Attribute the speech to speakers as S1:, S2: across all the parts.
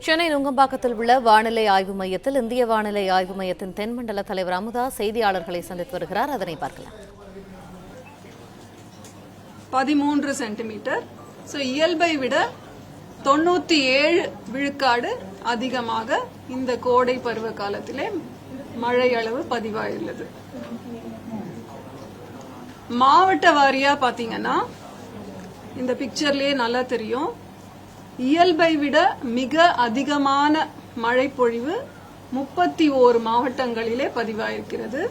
S1: சென்னை நுங்கம்பாக்கத்தில் உள்ள வானிலை ஆய்வு மையத்தில் இந்திய வானிலை ஆய்வு மையத்தின் தென்மண்டல தலைவர் அமுதா செய்தியாளர்களை சந்தித்து வருகிறார். அதனை பார்க்கலாம்.
S2: 13 சென்டிமீட்டர். இயல்பை விட 97 விழுக்காடு அதிகமாக இந்த கோடை பருவ காலத்திலே மழை அளவு பதிவாயுள்ளது. மாவட்ட வாரியா பாத்தீங்கன்னா இந்த பிக்சர்லயே நல்லா தெரியும். இயல்பை விட மிக அதிகமான மழை பொழிவு 31 மாவட்டங்களிலே பதிவாயிருக்கிறது.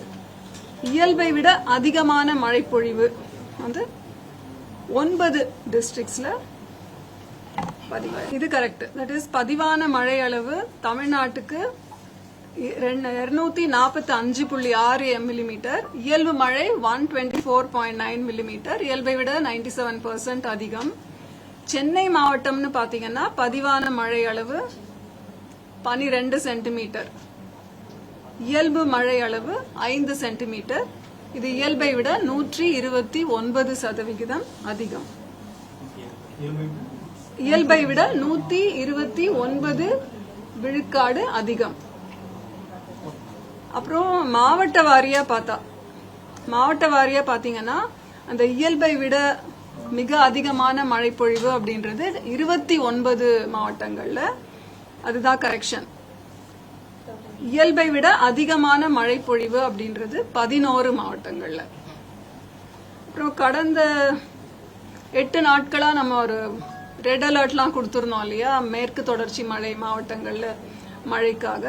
S2: இயல்பை விட அதிகமான மழை பொழிவு வந்து 9 டிஸ்ட்ரிக்ட்ஸ்ல பதிவாயிருக்கு. இது கரெக்ட். தட் இஸ் பதிவான மழை அளவு தமிழ்நாட்டுக்கு 245.6 மில்லிமீட்டர், இயல்பு மழை 124.9 மில்லிமீட்டர், இயல்பை விட 97% அதிகம். சென்னை மாவட்டம்னு பாத்தீங்கன்னா பதிவான மழை அளவு 12 சென்டிமீட்டர், இயல்பு மழை அளவு 5 சென்டிமீட்டர். இது இயல்பை விட 129% அதிகம். இயல்பை விட 129 விழுக்காடு அதிகம். அப்புறம் மாவட்ட வாரியா பாத்தீங்கன்னா அந்த இயல்பை விட மிக அதிகமான மழைப்பொழிவு அப்படின்றது 29 மாவட்டங்கள்ல. அதுதான் கரெக்ஷன். இயல்பை விட அதிகமான மழைப்பொழிவு அப்படின்றது 11 மாவட்டங்கள்ல. அப்புறம் கடந்த 8 நாட்களா நம்ம ஒரு ரெட் அலர்ட்லாம் கொடுத்திருந்தோம் இல்லையா, மேற்கு தொடர்ச்சி மழை மாவட்டங்கள்ல மழைக்காக.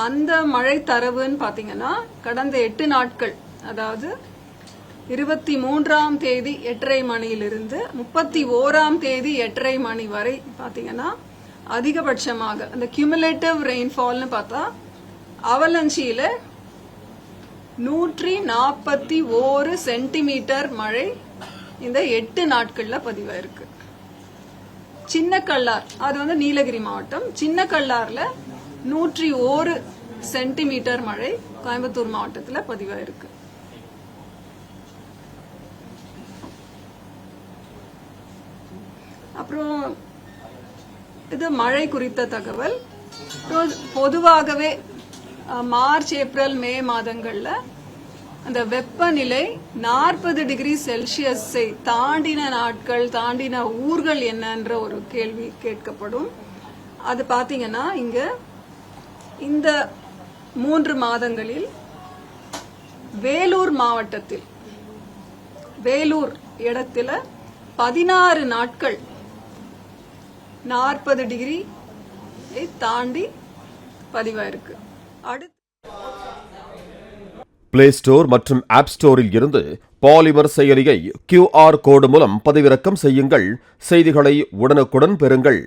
S2: அந்த மழை தரவுன்னு பாத்தீங்கன்னா கடந்த 8 நாட்கள், அதாவது 23ஆம் தேதி 8:30 மணியிலிருந்து 31ஆம் தேதி 8:30 மணி வரை பாத்தீங்கன்னா அதிகபட்சமாக அந்த கியூமுலேட்டிவ் ரெயின்ஃபால்னு பார்த்தா அவலஞ்சியில 141 சென்டிமீட்டர் மழை இந்த 8 நாட்கள்ல பதிவாயிருக்கு. சின்ன கல்லார், அது வந்து நீலகிரி மாவட்டம், சின்ன கல்லார்ல 101 சென்டிமீட்டர் மழை கோயம்புத்தூர் மாவட்டத்தில் பதிவாயிருக்கு. அப்புறம் இது மழை குறித்த தகவல். பொதுவாகவே மார்ச், ஏப்ரல், மே மாதங்கள்ல அந்த வெப்பநிலை 40 டிகிரி செல்சியஸை தாண்டின நாட்கள், தாண்டின ஊர்கள் என்னன்ற ஒரு கேள்வி கேட்கப்படும். அது பாத்தீங்கன்னா இங்க இந்த 3 மாதங்களில் வேலூர் மாவட்டத்தில், வேலூர் இடத்துல 16 நாட்கள் 40 டிகிரி தாண்டி பதிவாயிருக்கு. அடுத்து
S3: பிளே ஸ்டோர் மற்றும் ஆப் ஸ்டோரில் இருந்து பாலிமர் செயலியை QR கோடு மூலம் பதிவிறக்கம் செய்யுங்கள். செய்திகளை உடனுக்குடன் பெறுங்கள்.